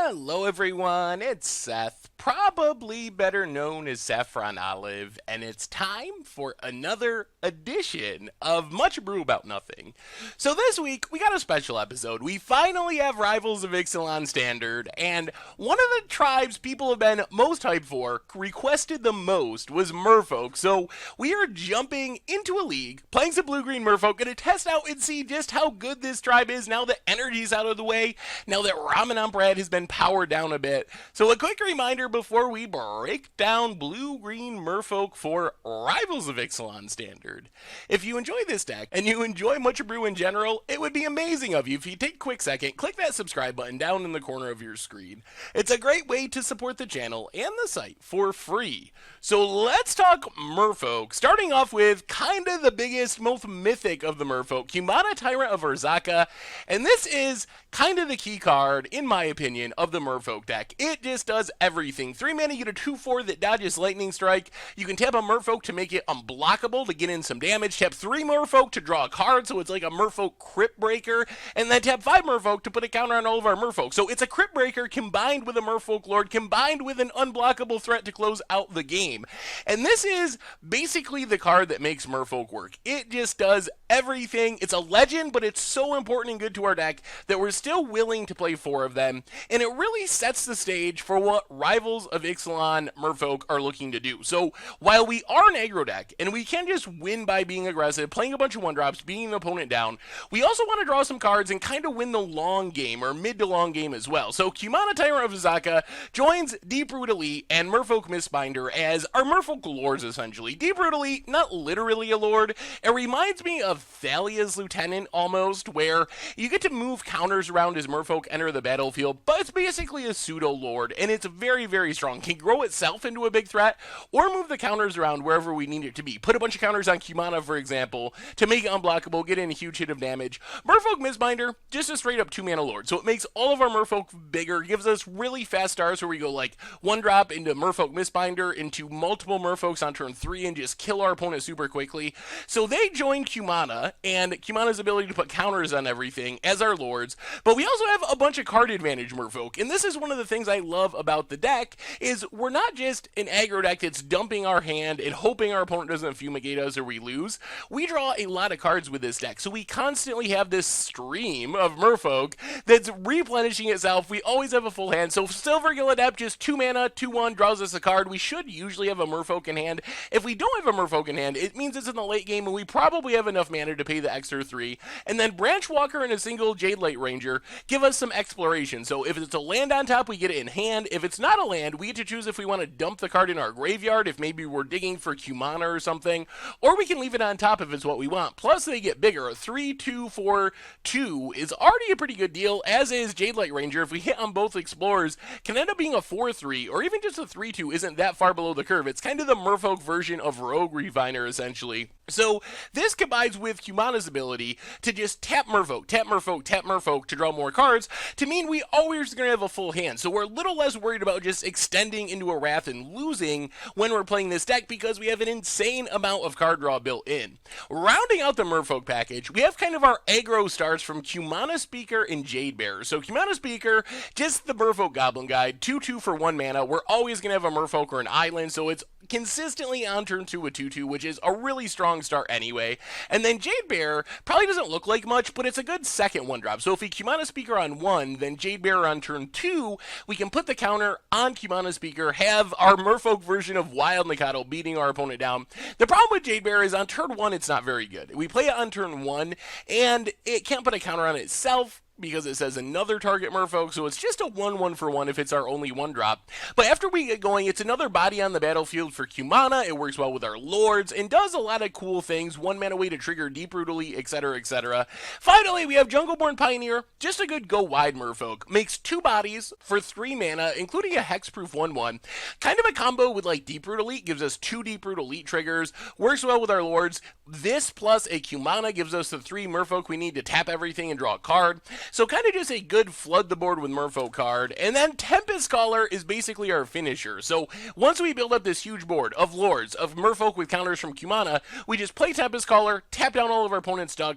Hello everyone, it's Seth, probably better known as Saffron Olive, and it's time for another edition of Much Abrew About Nothing. So this week, we got a special episode. We finally have Rivals of Ixalan Standard, and one of the tribes people have been most hyped for, requested the most, was Merfolk. So we are jumping into a league, playing some blue-green Merfolk, gonna test out and see just how good this tribe is now that energy's out of the way, now that Ramadan Bread has been powered down a bit. So a quick reminder before we break down blue-green Merfolk for Rivals of Ixalan Standard. If you enjoy this deck, and you enjoy Much Abrew in general, it would be amazing of you if you take a quick second, click that subscribe button down in the corner of your screen. It's a great way to support the channel and the site for free. So let's talk Merfolk, starting off with kind of the biggest, most mythic of the Merfolk, Kumana Tyrant of Urzaka, and this is kind of the key card, in my opinion, of the Merfolk deck. It just does everything. 3 mana, you get a 2/4 that dodges Lightning Strike. You can tap a Merfolk to make it unblockable to get in some damage. Tap 3 Merfolk to draw a card, so it's like a Merfolk Crypt Breaker. And then tap 5 Merfolk to put a counter on all of our Merfolk. So it's a Crypt Breaker combined with a Merfolk Lord, combined with an unblockable threat to close out the game. And this is basically the card that makes Merfolk work. It just does everything. It's a legend, but it's so important and good to our deck that we're still willing to play 4 of them. And it really sets the stage for what Rivals of Ixalan Merfolk are looking to do. So while we are an aggro deck, and we can just win by being aggressive, playing a bunch of 1-drops, beating the opponent down, we also want to draw some cards and kind of win the long game, or mid to long game as well. So Kumana Tyrant of Urzaka joins Deep-Root Elite and Merfolk Mistbinder as our Merfolk Lords, essentially. Deep-Root Elite, not literally a Lord. It reminds me of Thalia's Lieutenant, almost, where you get to move counters around as Merfolk enter the battlefield, but it's basically a pseudo-Lord, and it's very, very strong. Can grow itself into a big threat, or move the counters around wherever we need it to be. Put a bunch of counters on Kumana, for example, to make it unblockable, get in a huge hit of damage. Merfolk Mistbinder, just a straight-up 2-mana Lord, so it makes all of our Merfolk bigger, gives us really fast stars where we go like 1-drop into Merfolk Mistbinder, into multiple Merfolks on turn 3, and just kill our opponent super quickly. So they join Kumana, and Kumana's ability to put counters on everything as our Lords, but we also have a bunch of card advantage Merfolk, and this is one of the things I love about the deck, is we're not just an aggro deck that's dumping our hand and hoping our opponent doesn't fumigate us or we lose. We draw a lot of cards with this deck, so we constantly have this stream of Merfolk that's replenishing itself. We always have a full hand, so Silvergill Adept, just 2 mana, 2/1, draws us a card. We should usually have a Merfolk in hand. If we don't have a Merfolk in hand, it means it's in the late game, and we probably have enough mana to pay the extra 3. And then Branchwalker and a single Jade Light Ranger give us some exploration. So if it's a land on top, we get it in hand. If it's not a land, we get to choose if we want to dump the card in our graveyard, if maybe we're digging for Kumana or something, or we can leave it on top if it's what we want. Plus, they get bigger. A 3/2/4/2 is already a pretty good deal, as is Jade Light Ranger. If we hit on both Explorers, can end up being a 4/3, or even just a 3/2 isn't that far below the curve. It's kind of the Merfolk version of Rogue Refiner, essentially. So this combines with Kumana's ability to just tap Merfolk, tap Merfolk, tap Merfolk to draw more cards, to mean we always going to have a full hand. So we're a little less worried about just extending into a Wrath and losing when we're playing this deck, because we have an insane amount of card draw built in. Rounding out the Merfolk package, we have kind of our aggro stars from Kumana Speaker and Jade Bearer. So Kumana Speaker, just the Merfolk Goblin Guide, 2/2 for 1 mana. We're always going to have a Merfolk or an island, so it's consistently on turn 2 with 2/2, which is a really strong start anyway. And then Jade Bearer probably doesn't look like much, but it's a good second 1-drop. So if we Kumana Speaker on 1, then Jade Bearer on turn 2, we can put the counter on Kumana Speaker, have our Merfolk version of Wild Mikado beating our opponent down. The problem with Jade Bearer is on turn 1, it's not very good. We play it on turn 1, and it can't put a counter on itself, because it says another target Merfolk, so it's just a 1/1 for 1 if it's our only 1-drop. But after we get going, it's another body on the battlefield for Kumana. It works well with our Lords and does a lot of cool things. 1 mana way to trigger Deep-Root Elite, etc., etc. Finally, we have Jungleborn Pioneer, just a good go-wide Merfolk. Makes 2 bodies for 3 mana, including a hexproof 1/1. Kind of a combo with like Deep-Root Elite, gives us 2 Deep-Root Elite triggers. Works well with our Lords. This plus a Kumana gives us the 3 Merfolk we need to tap everything and draw a card. So kind of just a good flood the board with Merfolk card. And then Tempest Caller is basically our finisher. So once we build up this huge board of Lords, of Merfolk with counters from Kumana, we just play Tempest Caller, tap down all of our opponent's stuff,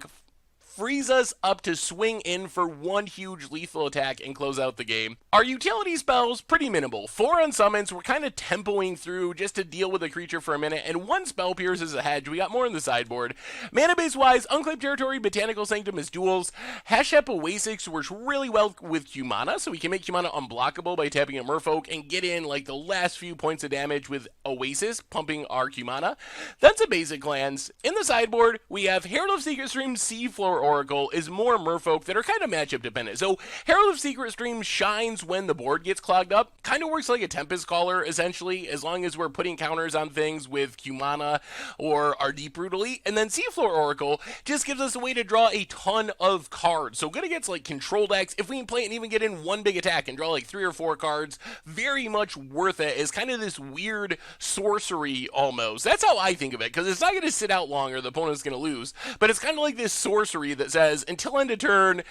frees us up to swing in for one huge lethal attack and close out the game. Our utility spells, pretty minimal. 4 unsummons, we're kind of tempoing through just to deal with a creature for a minute, and 1 spell pierce is a hedge. We got more in the sideboard. Mana base wise, Unclaimed Territory, Botanical Sanctum is duels. Hashep Oasis works really well with Humana, so we can make Humana unblockable by tapping a Merfolk and get in like the last few points of damage with Oasis, pumping our Humana. That's a basic lands. In the sideboard, we have Herald of Secret Stream, Seafloor Oracle is more Merfolk that are kind of matchup dependent. So Herald of Secret Stream shines when the board gets clogged up. Kind of works like a Tempest Caller, essentially, as long as we're putting counters on things with Humana or our Deep-Root Elite. And then Seafloor Oracle just gives us a way to draw a ton of cards. So good against like control decks. If we can play it and even get in one big attack and draw like 3 or 4 cards, very much worth it as kind of this weird sorcery almost. That's how I think of it, because it's not going to sit out long or the opponent's going to lose. But it's kind of like this sorcery that says, until end of turn,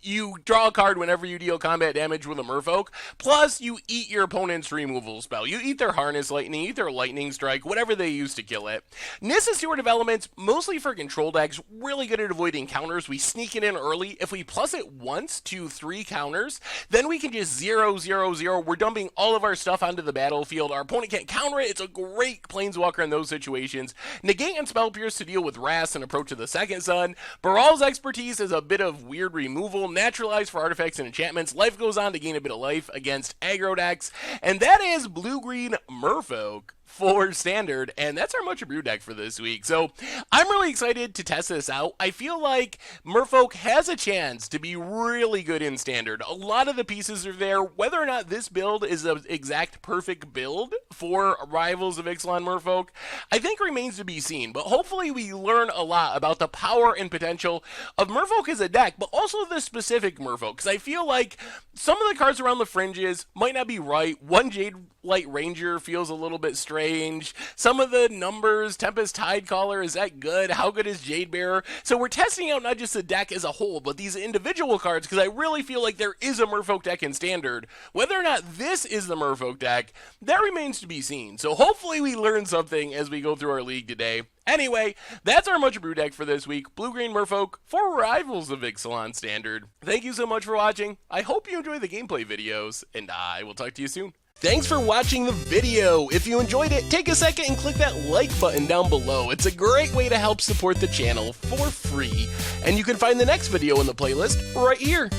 you draw a card whenever you deal combat damage with a Merfolk, plus you eat your opponent's removal spell. You eat their Harness Lightning, eat their Lightning Strike, whatever they use to kill it. Nissa Steward of Elements, mostly for control decks, really good at avoiding counters. We sneak it in early. If we plus it once to 3 counters, then we can just 0-0-0. We're dumping all of our stuff onto the battlefield. Our opponent can't counter it. It's a great Planeswalker in those situations. Negate and Spell Pierce to deal with Wrath and Approach to the Second Sun. Baral's Expertise is a bit of weird removal. Naturalize for artifacts and enchantments. Life Goes On to gain a bit of life against aggro decks. And that is Blue-Green Merfolk for Standard, and that's our Much Abrew deck for this week. So I'm really excited to test this out. I feel like Merfolk has a chance to be really good in Standard. A lot of the pieces are there. Whether or not this build is the exact perfect build for Rivals of Ixalan Merfolk, I think remains to be seen. But hopefully we learn a lot about the power and potential of Merfolk as a deck, but also the specific Merfolk, because I feel like some of the cards around the fringes might not be right. One Jade Light Ranger feels a little bit strange. Some of the numbers, Tempest Tidecaller, is that good? How good is Jade Bearer? So we're testing out not just the deck as a whole, but these individual cards, because I really feel like there is a Merfolk deck in Standard. Whether or not this is the Merfolk deck, that remains to be seen. So hopefully we learn something as we go through our league today. Anyway, that's our Much Abrew deck for this week. Blue-Green Merfolk for Rivals of Ixalan Standard. Thank you so much for watching. I hope you enjoy the gameplay videos, and I will talk to you soon. Thanks for watching the video. If you enjoyed it, take a second and click that like button down below. It's a great way to help support the channel for free. And you can find the next video in the playlist right here.